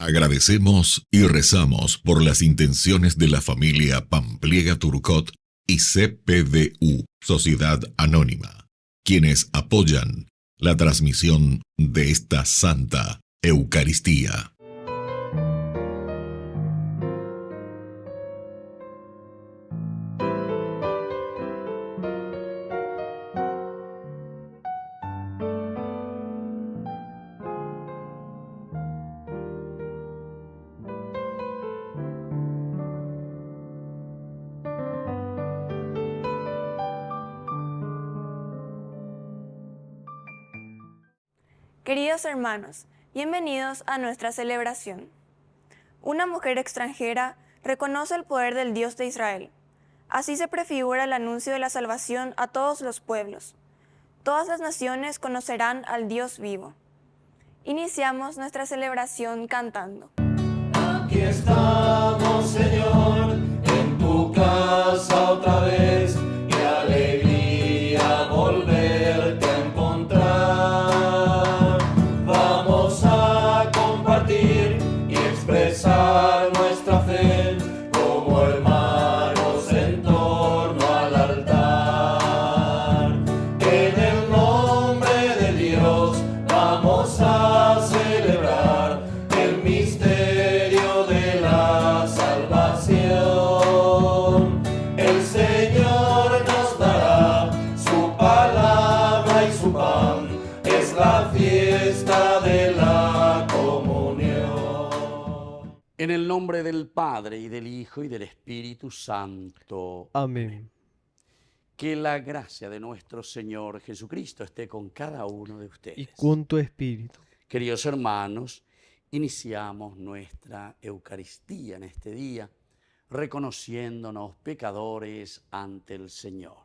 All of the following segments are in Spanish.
Agradecemos y rezamos por las intenciones de la familia Pampliega Turcot y CPDU, Sociedad Anónima, quienes apoyan la transmisión de esta Santa Eucaristía. Queridos hermanos, bienvenidos a nuestra celebración. Una mujer extranjera reconoce el poder del Dios de Israel. Así se prefigura el anuncio de la salvación a todos los pueblos. Todas las naciones conocerán al Dios vivo. Iniciamos nuestra celebración cantando. Aquí estamos, Señor, en tu casa otra vez. Qué alegría volverte a encontrar. Vamos a compartir y expresar nuestra fe como hermanos en torno al altar. En el nombre de Dios vamos a celebrar el misterio de la salvación. El Señor nos dará su palabra y su pan. Es la fiesta de la comunión. En el nombre del Padre, y del Hijo, y del Espíritu Santo. Amén. Que la gracia de nuestro Señor Jesucristo esté con cada uno de ustedes. Y con tu espíritu. Queridos hermanos, iniciamos nuestra Eucaristía en este día, reconociéndonos pecadores ante el Señor.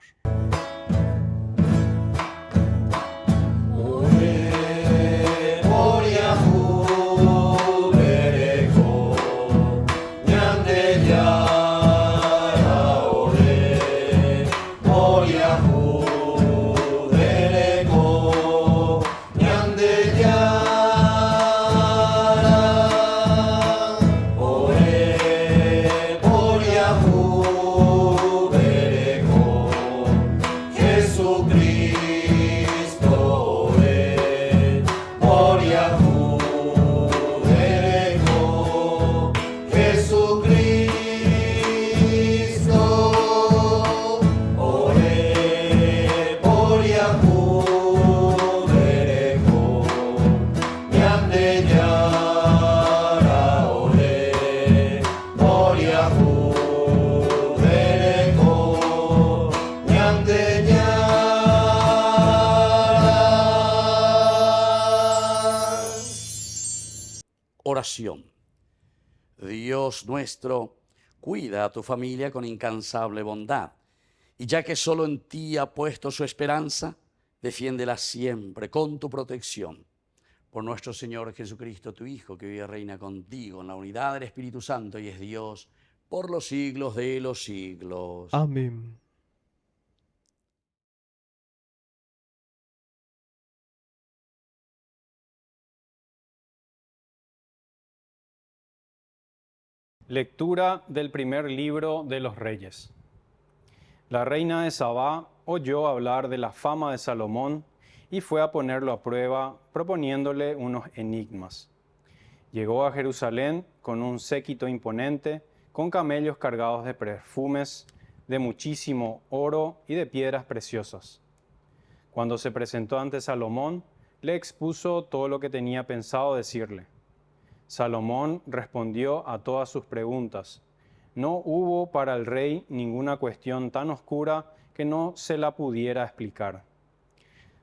Oración. Dios nuestro, cuida a tu familia con incansable bondad, y ya que solo en ti ha puesto su esperanza, defiéndela siempre con tu protección. Por nuestro Señor Jesucristo, tu Hijo, que vive y reina contigo en la unidad del Espíritu Santo y es Dios por los siglos de los siglos. Amén. Lectura del primer libro de los Reyes. La reina de Sabá oyó hablar de la fama de Salomón y fue a ponerlo a prueba, proponiéndole unos enigmas. Llegó a Jerusalén con un séquito imponente, con camellos cargados de perfumes, de muchísimo oro y de piedras preciosas. Cuando se presentó ante Salomón, le expuso todo lo que tenía pensado decirle. Salomón respondió a todas sus preguntas. No hubo para el rey ninguna cuestión tan oscura que no se la pudiera explicar.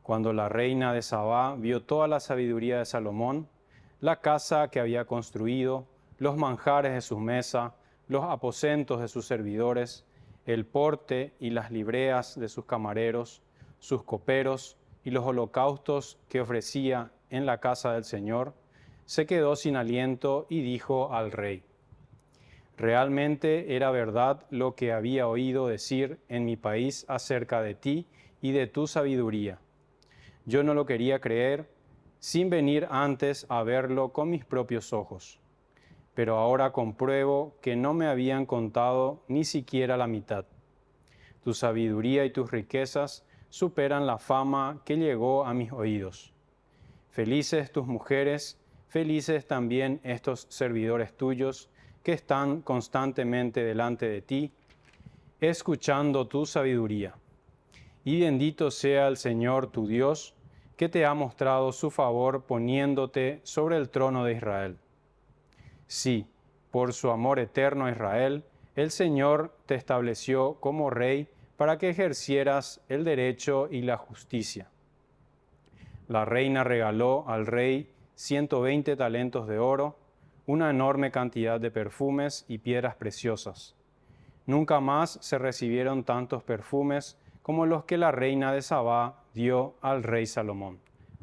Cuando la reina de Sabá vio toda la sabiduría de Salomón, la casa que había construido, los manjares de su mesa, los aposentos de sus servidores, el porte y las libreas de sus camareros, sus coperos y los holocaustos que ofrecía en la casa del Señor, se quedó sin aliento y dijo al rey: realmente era verdad lo que había oído decir en mi país acerca de ti y de tu sabiduría. Yo no lo quería creer sin venir antes a verlo con mis propios ojos. pero ahora compruebo que no me habían contado ni siquiera la mitad. Tu sabiduría y tus riquezas superan la fama que llegó a mis oídos. Felices tus mujeres, felices también estos servidores tuyos que están constantemente delante de ti, escuchando tu sabiduría. Y bendito sea el Señor tu Dios, que te ha mostrado su favor poniéndote sobre el trono de Israel. Sí, por su amor eterno a Israel, el Señor te estableció como rey para que ejercieras el derecho y la justicia. La reina regaló al rey 120 talentos de oro, una enorme cantidad de perfumes y piedras preciosas. Nunca más se recibieron tantos perfumes como los que la reina de Sabá dio al rey Salomón.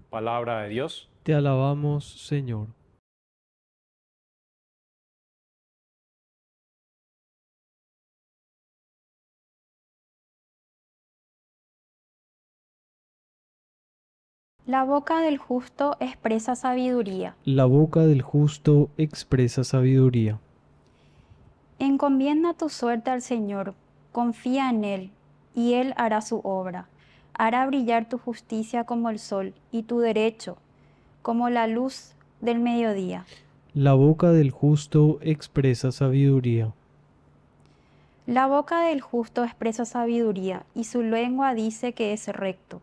Palabra de Dios. Te alabamos, Señor. La boca del justo expresa sabiduría. La boca del justo expresa sabiduría. Encomienda tu suerte al Señor, confía en Él, y Él hará su obra. Hará brillar tu justicia como el sol, y tu derecho como la luz del mediodía. La boca del justo expresa sabiduría. La boca del justo expresa sabiduría, y su lengua dice que es recto.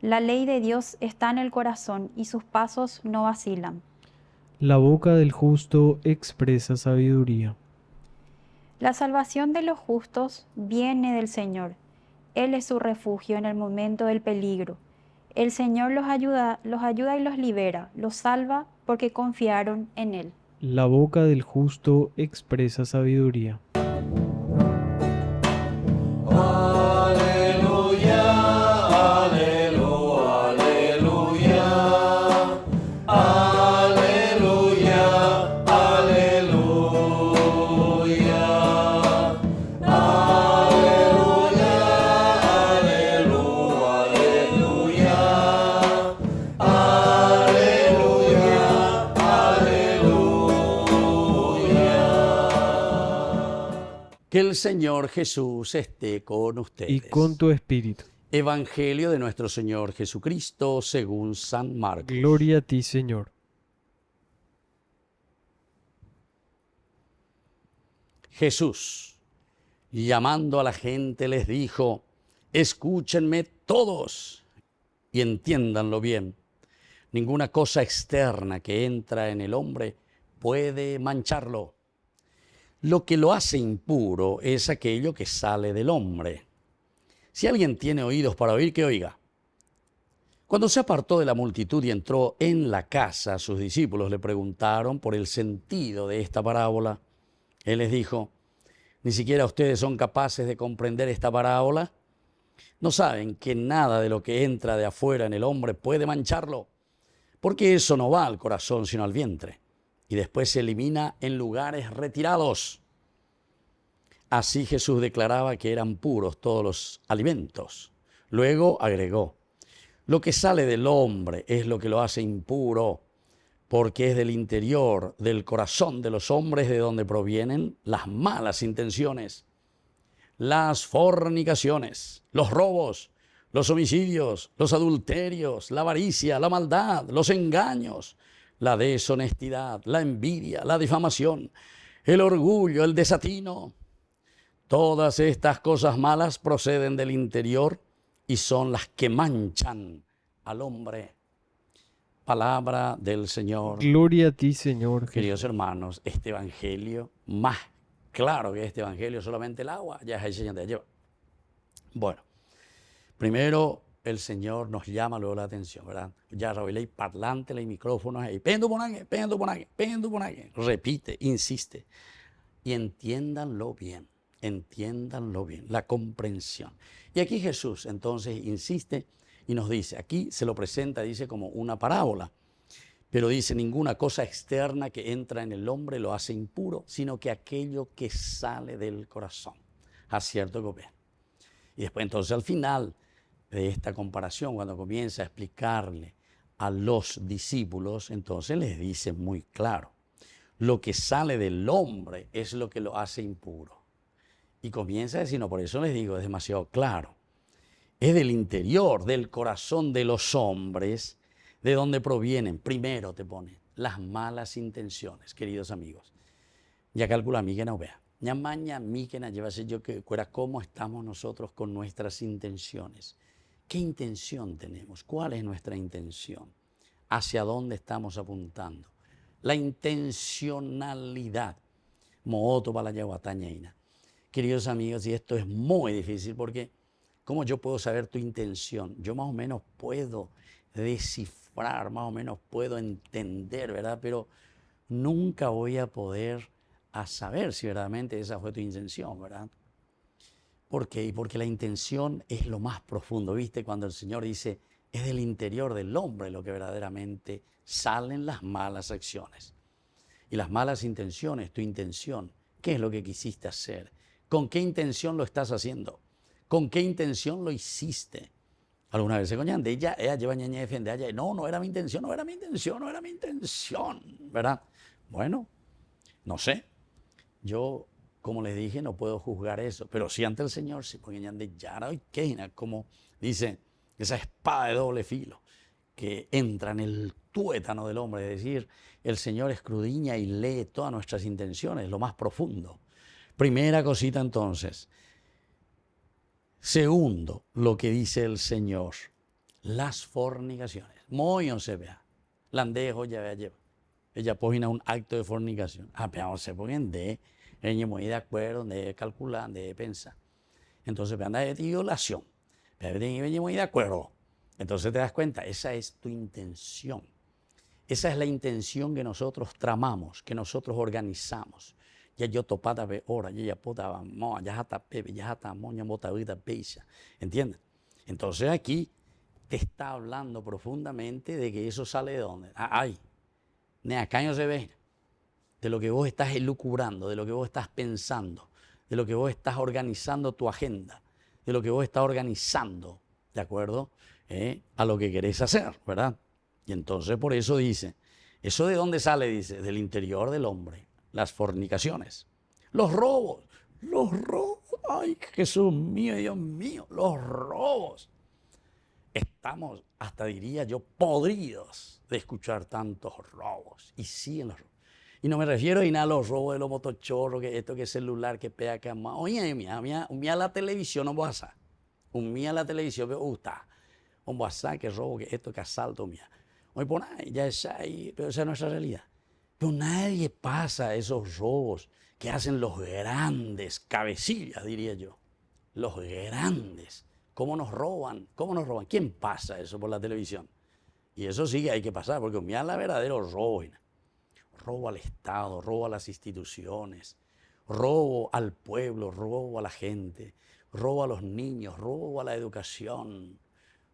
La ley de Dios está en el corazón, y sus pasos no vacilan. La boca del justo expresa sabiduría. La salvación de los justos viene del Señor. Él es su refugio en el momento del peligro. El Señor los ayuda y los libera, los salva porque confiaron en Él. La boca del justo expresa sabiduría. Aleluya, aleluya, aleluya, aleluya, aleluya, aleluya, aleluya, aleluya. Que el Señor Jesús esté con ustedes. Y con tu espíritu. Evangelio de nuestro Señor Jesucristo según San Marcos. Gloria a ti, Señor. Jesús, llamando a la gente, les dijo: escúchenme todos y entiéndanlo bien. Ninguna cosa externa que entra en el hombre puede mancharlo. Lo que lo hace impuro es aquello que sale del hombre. Si alguien tiene oídos para oír, que oiga. Cuando se apartó de la multitud y entró en la casa, sus discípulos le preguntaron por el sentido de esta parábola. Él les dijo: ¿ni siquiera ustedes son capaces de comprender esta parábola? ¿No saben que nada de lo que entra de afuera en el hombre puede mancharlo? Porque eso no va al corazón sino al vientre, y después se elimina en lugares retirados. Así Jesús declaraba que eran puros todos los alimentos. Luego agregó: lo que sale del hombre es lo que lo hace impuro, porque es del interior, del corazón de los hombres, de donde provienen las malas intenciones, las fornicaciones, los robos, los homicidios, los adulterios, la avaricia, la maldad, los engaños, la deshonestidad, la envidia, la difamación, el orgullo, el desatino. Todas estas cosas malas proceden del interior y son las que manchan al hombre. Palabra del Señor. Gloria a ti, Señor Jesús. Queridos hermanos, este evangelio, más claro que este evangelio, solamente el agua, ya es el Señor te lleva. Bueno, primero el Señor nos llama luego la atención, ¿verdad? Ya Raúl, parlante, y micrófonos ahí. Pendo por aquí, pendo por aquí, pendo por aquí. Repite, insiste. Y entiéndanlo bien, la comprensión. Y aquí Jesús entonces insiste y nos dice, aquí se lo presenta, dice como una parábola, pero dice: ninguna cosa externa que entra en el hombre lo hace impuro, sino que aquello que sale del corazón. Acierto que bien. Y después entonces al final de esta comparación, cuando comienza a explicarle a los discípulos, entonces les dice muy claro: lo que sale del hombre es lo que lo hace impuro. Y comienza a decir, no, por eso les digo, es demasiado claro. Es del interior, del corazón de los hombres, de donde provienen, primero te pone, las malas intenciones, queridos amigos. Ya calcula a mí que no vea. Ñamaña mí que no lleva yo que fuera cómo estamos nosotros con nuestras intenciones. ¿Qué intención tenemos? ¿Cuál es nuestra intención? ¿Hacia dónde estamos apuntando? La intencionalidad. Mooto para la yaguatañaina. Queridos amigos, y esto es muy difícil porque ¿cómo yo puedo saber tu intención? Yo más o menos puedo descifrar, más o menos puedo entender, ¿verdad? Pero nunca voy a poder saber si verdaderamente esa fue tu intención, ¿verdad? ¿Por qué? Porque la intención es lo más profundo, ¿viste? Cuando el Señor dice, es del interior del hombre lo que verdaderamente salen las malas acciones. Y las malas intenciones, tu intención, ¿qué es lo que quisiste hacer? ¿Con qué intención lo estás haciendo? ¿Con qué intención lo hiciste? Alguna vez se coñan de ella lleva ñaña defende a ella. No era mi intención, no era mi intención, no era mi intención, ¿verdad? Bueno, no sé. Yo, como les dije, no puedo juzgar eso, pero si ante el Señor se ponen de yara y queina, como dice esa espada de doble filo que entra en el tuétano del hombre, es decir, el Señor escudriña y lee todas nuestras intenciones, lo más profundo. Primera cosita entonces. Segundo, lo que dice el Señor, las fornicaciones. Muy on se vea. Landejo ya vea lleva. Ella pone un acto de fornicación. Pero se ponen de, ella muy de acuerdo, de calcular, de pensar. Entonces, anda de violación. Pero ella muy de acuerdo. Entonces te das cuenta, esa es tu intención. Esa es la intención que nosotros tramamos, que nosotros organizamos. Ya yo topada ve hora, ya potaba mo, ya hasta pepe, ya hasta moña botavita peisa. ¿Entienden? Entonces aquí te está hablando profundamente de que eso sale de dónde. Ay, ne acá no se ve. De lo que vos estás elucubrando, de lo que vos estás pensando, de lo que vos estás organizando tu agenda, de lo que vos estás organizando, ¿de acuerdo? A lo que querés hacer, ¿verdad? Y entonces por eso dice, ¿eso de dónde sale? Dice, del interior del hombre. Las fornicaciones, los robos, ay Jesús mío, Dios mío, los robos. Estamos, hasta diría yo, podridos de escuchar tantos robos. Y siguen los robos. Y no me refiero a los robos de los motochorros, que esto, que celular, que pega cama. Oye, mía la televisión no pasa. Mía la televisión me gusta. Un WhatsApp, que robo, que esto, que asalto, mía. Hoy por ahí, ya es ahí, pero esa es nuestra realidad. Pero nadie pasa esos robos que hacen los grandes cabecillas, diría yo. Los grandes. ¿Cómo nos roban? ¿Cómo nos roban? ¿Quién pasa eso por la televisión? Y eso sí que hay que pasar, porque mira la verdadero robo. Robo al Estado, robo a las instituciones, robo al pueblo, robo a la gente, robo a los niños, robo a la educación,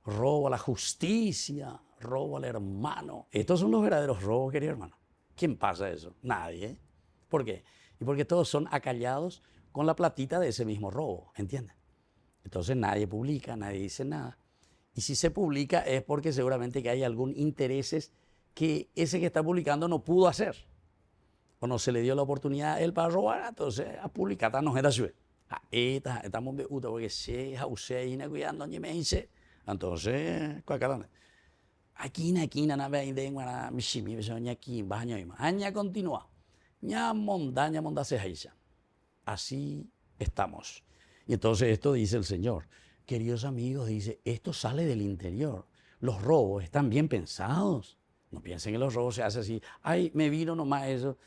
robo a la justicia, robo al hermano. Estos son los verdaderos robos, querido hermano. ¿Quién pasa eso? Nadie. ¿Por qué? Y porque todos son acallados con la platita de ese mismo robo, ¿entienden? Entonces nadie publica, nadie dice nada. Y si se publica es porque seguramente que hay algún intereses que ese que está publicando no pudo hacer. O no se le dio la oportunidad a él para robar, entonces a publicar no era suyo. Estamos de uta porque se hace y cuidando ni me dice. Entonces, ¿cuál cara? Aquí na ve de ngara mishimi besoña aquí baño y aña continúa. Ña monda se haisa. Así estamos. Y entonces esto dice el Señor. Queridos amigos, dice, esto sale del interior. Los robos están bien pensados. No piensen que los robos se hacen así. Ay, me vino nomás eso.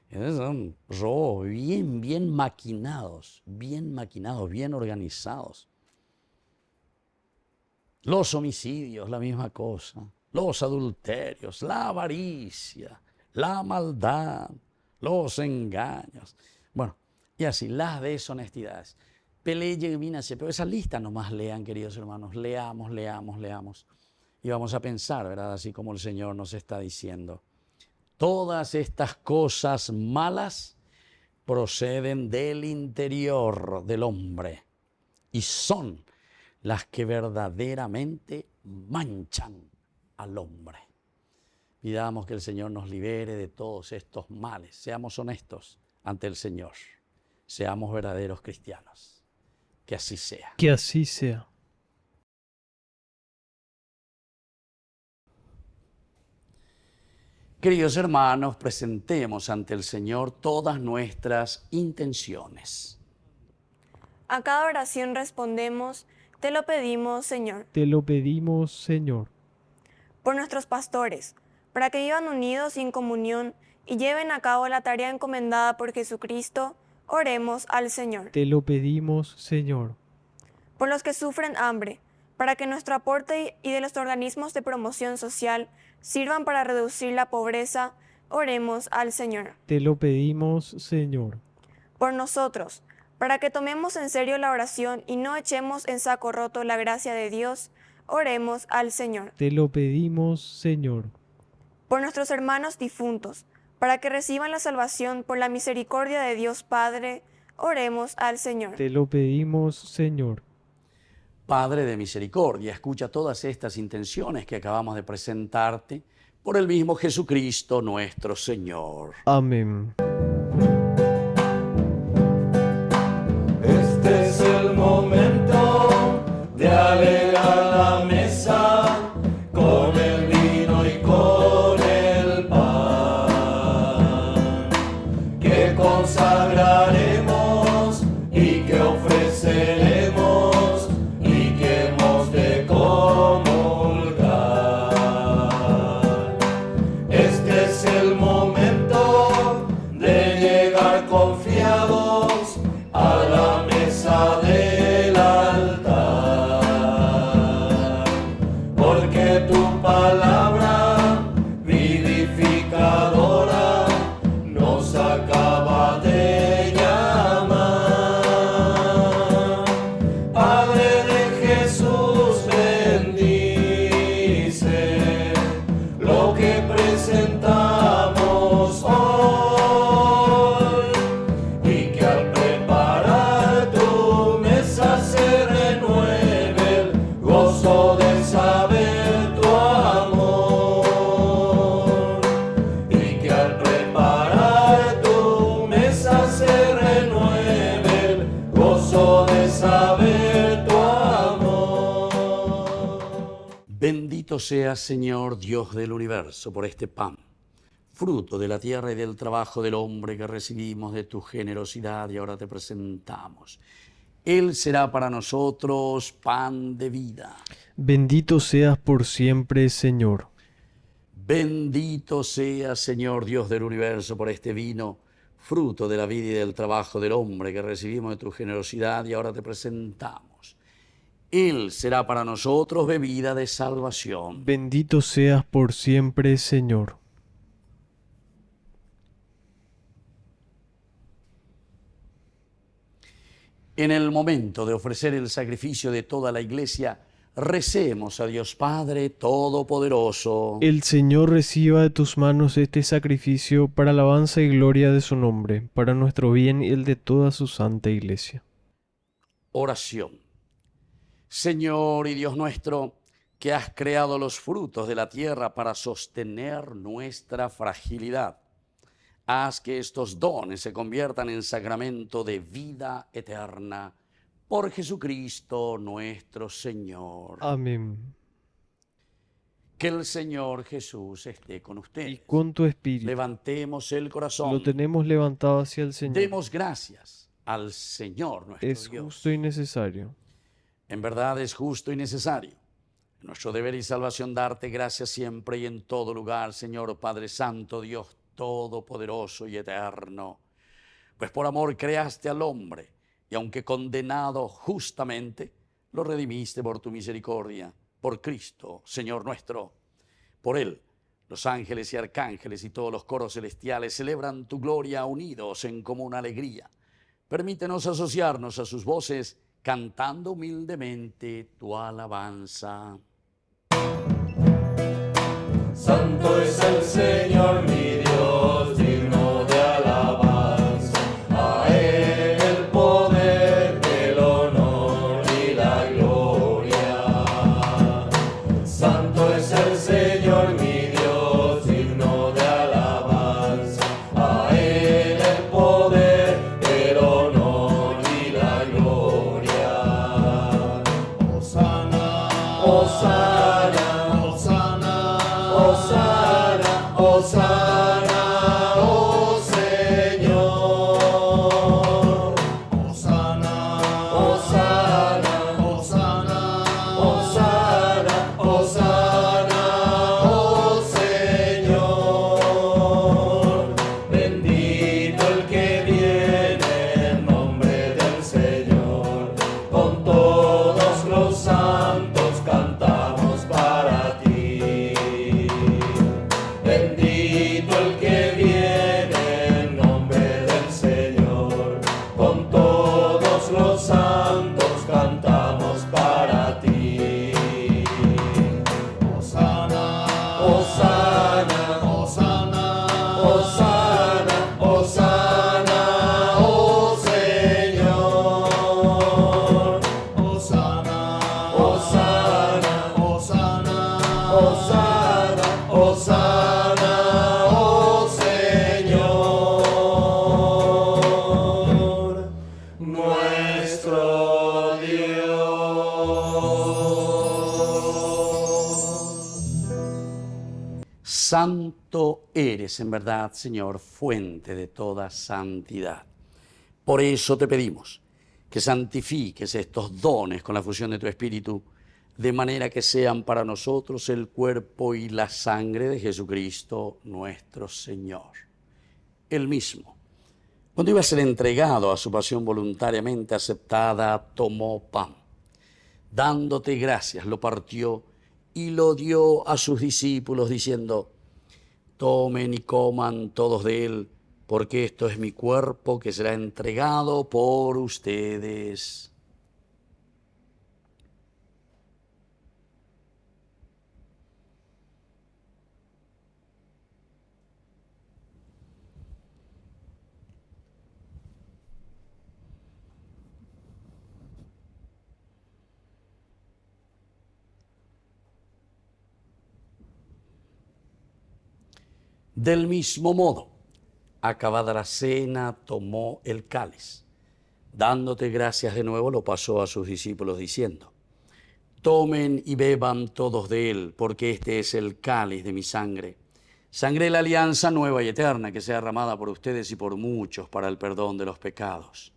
Esos son robos bien maquinados, bien organizados. Los homicidios, la misma cosa. Los adulterios, la avaricia, la maldad, los engaños. Bueno, y así, las deshonestidades. Pero esa lista nomás lean, queridos hermanos. Leamos. Y vamos a pensar, ¿verdad? Así como el Señor nos está diciendo. Todas estas cosas malas proceden del interior del hombre y son las que verdaderamente manchan al hombre. Pidamos que el Señor nos libere de todos estos males. Seamos honestos ante el Señor. Seamos verdaderos cristianos. Que así sea. Que así sea. Queridos hermanos, presentemos ante el Señor todas nuestras intenciones. A cada oración respondemos, te lo pedimos, Señor. Te lo pedimos, Señor. Por nuestros pastores, para que vivan unidos y en comunión y lleven a cabo la tarea encomendada por Jesucristo, oremos al Señor. Te lo pedimos, Señor. Por los que sufren hambre, para que nuestro aporte y de los organismos de promoción social sirvan para reducir la pobreza, oremos al Señor. Te lo pedimos, Señor. Por nosotros, para que tomemos en serio la oración y no echemos en saco roto la gracia de Dios, oremos al Señor. Te lo pedimos, Señor. Por nuestros hermanos difuntos, para que reciban la salvación por la misericordia de Dios Padre, oremos al Señor. Te lo pedimos, Señor. Padre de misericordia, escucha todas estas intenciones que acabamos de presentarte por el mismo Jesucristo nuestro Señor. Amén. Este es el momento de alegrar la mesa con el vino y con el pan que consagraremos y que ofreceremos y que hemos de comulgar. Este es el momento de llegar confiados a la mesa del altar, porque tu palabra vivificadora nos acaba de llamar. Padre de Jesús, bendice lo que presentamos hoy y que al preparar tu mesa se renueve el gozo de saber tu amor y que al preparar tu mesa se renueve el gozo de saber tu amor. Bendito seas, Señor, Dios del universo, por este pan, fruto de la tierra y del trabajo del hombre que recibimos de tu generosidad y ahora te presentamos. Él será para nosotros pan de vida. Bendito seas por siempre, Señor. Bendito seas, Señor, Dios del universo, por este vino, fruto de la vida y del trabajo del hombre que recibimos de tu generosidad y ahora te presentamos. Él será para nosotros bebida de salvación. Bendito seas por siempre, Señor. En el momento de ofrecer el sacrificio de toda la iglesia, recemos a Dios Padre Todopoderoso. El Señor reciba de tus manos este sacrificio para alabanza y gloria de su nombre, para nuestro bien y el de toda su santa iglesia. Oración. Señor y Dios nuestro, que has creado los frutos de la tierra para sostener nuestra fragilidad, haz que estos dones se conviertan en sacramento de vida eterna. Por Jesucristo nuestro Señor. Amén. Que el Señor Jesús esté con ustedes. Y con tu espíritu. Levantemos el corazón. Lo tenemos levantado hacia el Señor. Demos gracias al Señor nuestro Es Dios. justo y necesario. En verdad es justo y necesario. Nuestro deber y salvación darte gracias siempre y en todo lugar, Señor Padre Santo, Dios Todopoderoso y Eterno. Pues por amor creaste al hombre, y aunque condenado justamente, lo redimiste por tu misericordia, por Cristo, Señor nuestro. Por Él, los ángeles y arcángeles y todos los coros celestiales celebran tu gloria unidos en común alegría. Permítenos asociarnos a sus voces, cantando humildemente tu alabanza. Santo es el Señor mi Dios, digno de alabanza. A Él el poder, el honor y la gloria. Santo es el Señor mi Dios, digno nuestro Dios. Santo eres en verdad, Señor, fuente de toda santidad. Por eso te pedimos que santifiques estos dones con la fusión de tu Espíritu, de manera que sean para nosotros el cuerpo y la sangre de Jesucristo nuestro Señor. Él mismo, cuando iba a ser entregado a su pasión voluntariamente aceptada, tomó pan. Dándote gracias, lo partió y lo dio a sus discípulos, diciendo: tomen y coman todos de él, porque esto es mi cuerpo que será entregado por ustedes. Del mismo modo, acabada la cena, tomó el cáliz. Dándote gracias de nuevo, lo pasó a sus discípulos diciendo: tomen y beban todos de él, porque este es el cáliz de mi sangre, sangre de la alianza nueva y eterna, que sea derramada por ustedes y por muchos para el perdón de los pecados.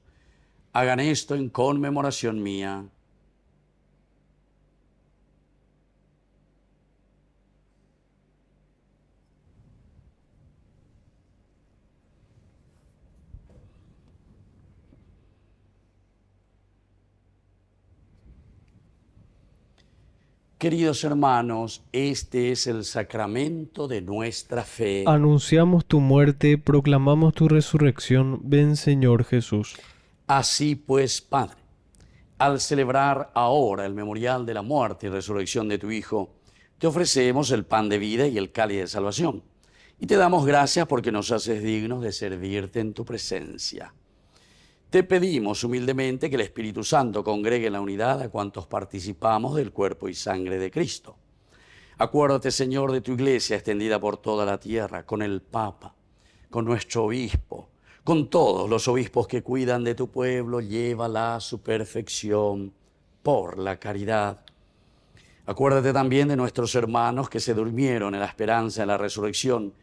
Hagan esto en conmemoración mía. Queridos hermanos, este es el sacramento de nuestra fe. Anunciamos tu muerte, proclamamos tu resurrección. Ven, Señor Jesús. Así pues, Padre, al celebrar ahora el memorial de la muerte y resurrección de tu Hijo, te ofrecemos el pan de vida y el cáliz de salvación. Y te damos gracias porque nos haces dignos de servirte en tu presencia. Te pedimos humildemente que el Espíritu Santo congregue en la unidad a cuantos participamos del cuerpo y sangre de Cristo. Acuérdate, Señor, de tu iglesia extendida por toda la tierra, con el Papa, con nuestro obispo, con todos los obispos que cuidan de tu pueblo, llévala a su perfección por la caridad. Acuérdate también de nuestros hermanos que se durmieron en la esperanza de la resurrección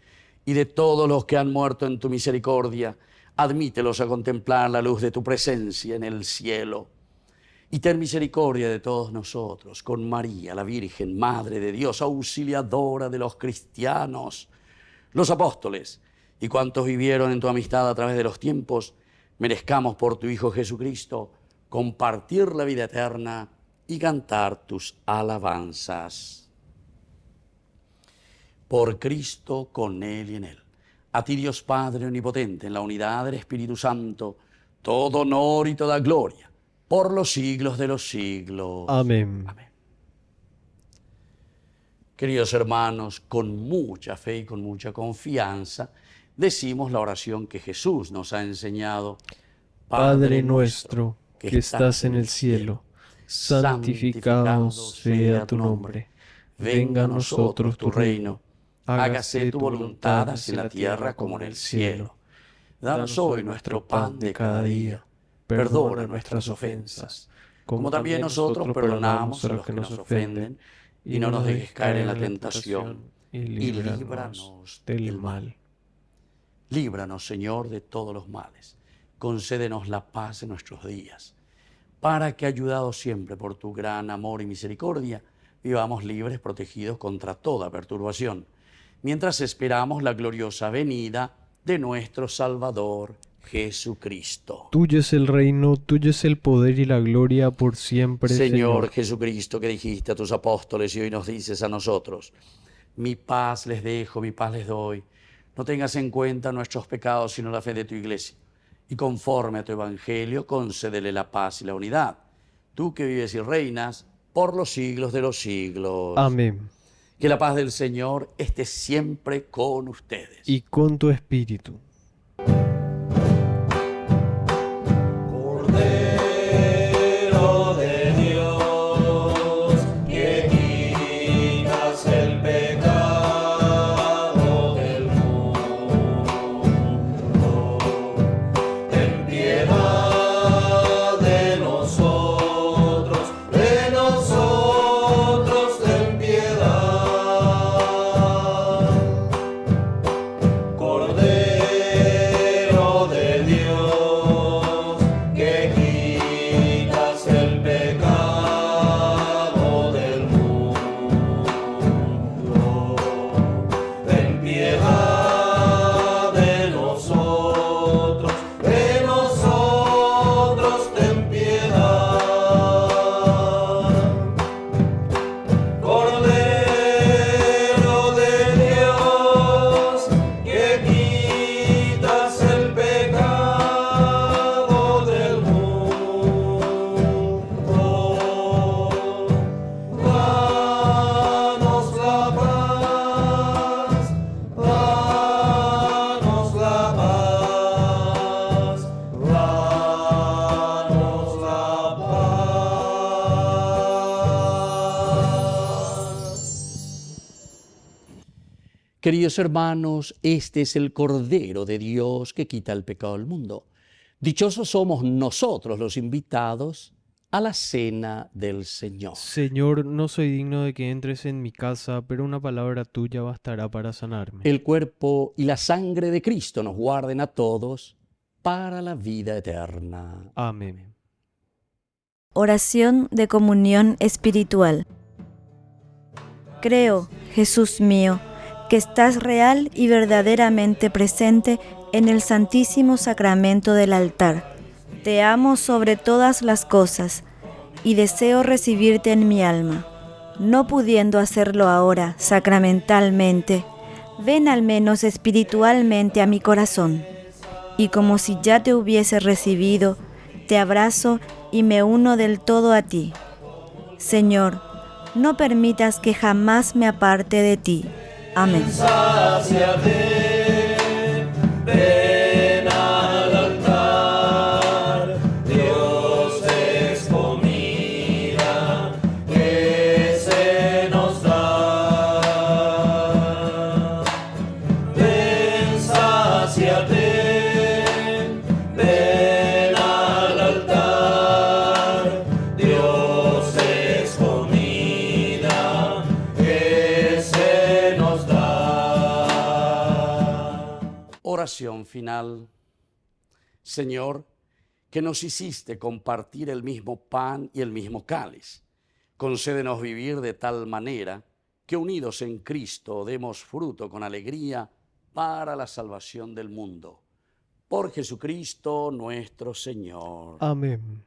y de todos los que han muerto en tu misericordia. Admítelos a contemplar la luz de tu presencia en el cielo. Y ten misericordia de todos nosotros, con María, la Virgen, Madre de Dios, auxiliadora de los cristianos, los apóstoles y cuantos vivieron en tu amistad a través de los tiempos, merezcamos por tu Hijo Jesucristo compartir la vida eterna y cantar tus alabanzas. Por Cristo, con Él y en Él. A ti, Dios Padre omnipotente, en la unidad del Espíritu Santo, todo honor y toda gloria, por los siglos de los siglos. Amén. Amén. Queridos hermanos, con mucha fe y con mucha confianza, decimos la oración que Jesús nos ha enseñado. Padre nuestro, que estás en el cielo, santificado sea tu nombre. Venga a nosotros tu reino. Hágase tu voluntad así en la tierra como en el cielo. Danos hoy nuestro pan de cada día. Perdona nuestras ofensas, como también nosotros perdonamos a los que nos ofenden. Y no nos dejes caer en la tentación, y líbranos del mal. Líbranos, Señor, de todos los males. Concédenos la paz en nuestros días, para que, ayudados siempre por tu gran amor y misericordia, vivamos libres, protegidos contra toda perturbación, mientras esperamos la gloriosa venida de nuestro Salvador Jesucristo. Tuyo es el reino, tuyo es el poder y la gloria por siempre, Señor Jesucristo, que dijiste a tus apóstoles y hoy nos dices a nosotros: mi paz les dejo, mi paz les doy. No tengas en cuenta nuestros pecados, sino la fe de tu iglesia. Y conforme a tu evangelio, concédele la paz y la unidad. Tú que vives y reinas por los siglos de los siglos. Amén. Que la paz del Señor esté siempre con ustedes. Y con tu espíritu. Cordero de Dios, que quitas el pecado del mundo, ten piedad Queridos hermanos, este es el Cordero de Dios que quita el pecado del mundo. Dichosos somos nosotros los invitados a la cena del Señor. Señor, no soy digno de que entres en mi casa, pero una palabra tuya bastará para sanarme. El cuerpo y la sangre de Cristo nos guarden a todos para la vida eterna. Amén. Oración de comunión espiritual. Creo, Jesús mío, que estás real y verdaderamente presente en el Santísimo Sacramento del altar. Te amo sobre todas las cosas y deseo recibirte en mi alma. No pudiendo hacerlo ahora sacramentalmente, ven al menos espiritualmente a mi corazón. Y como si ya te hubiese recibido, te abrazo y me uno del todo a ti. Señor, no permitas que jamás me aparte de ti. Amén. Sáciate, ven al altar, Dios es comida que se nos da. Ven, sáciate, ven al altar, Dios es comida que se nos da. Oración final. Señor, que nos hiciste compartir el mismo pan y el mismo cáliz, concédenos vivir de tal manera que unidos en Cristo demos fruto con alegría para la salvación del mundo. Por Jesucristo nuestro Señor. Amén.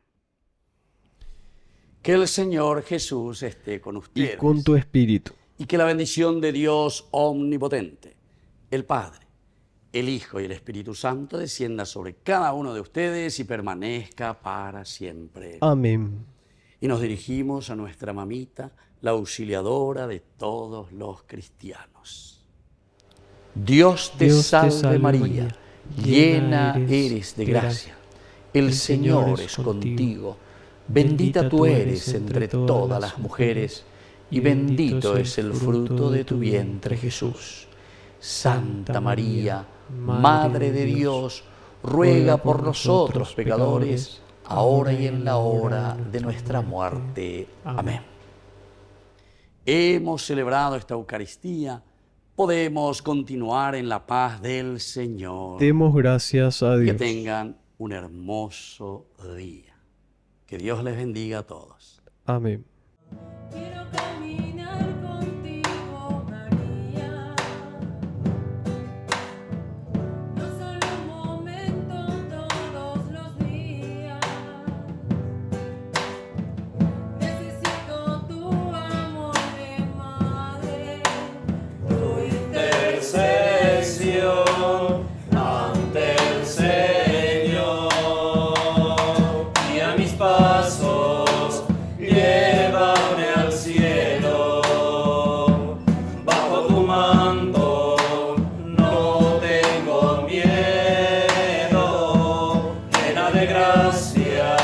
Que el Señor Jesús esté con ustedes. Y con tu espíritu. Y que la bendición de Dios omnipotente, el Padre, el Hijo y el Espíritu Santo descienda sobre cada uno de ustedes y permanezca para siempre. Amén. Y nos dirigimos a nuestra mamita, la auxiliadora de todos los cristianos. Dios te salve María, llena eres de gracia. El Señor es contigo. Bendita tú eres entre todas las mujeres, y bendito es el fruto de tu vientre, Jesús. Santa María, Madre de Dios, ruega por nosotros pecadores, ahora y en la hora de nuestra muerte. Amén. Hemos celebrado esta Eucaristía, podemos continuar en la paz del Señor. Demos gracias a Dios. Que tengan un hermoso día. Que Dios les bendiga a todos. Amén. Quiero caminar contigo, María. No solo un momento, todos los días. Necesito tu amor de madre, tu Intercesión ante el Señor, y a mis pasos llévame al cielo. Bajo tu manto no tengo miedo, llena de gracia.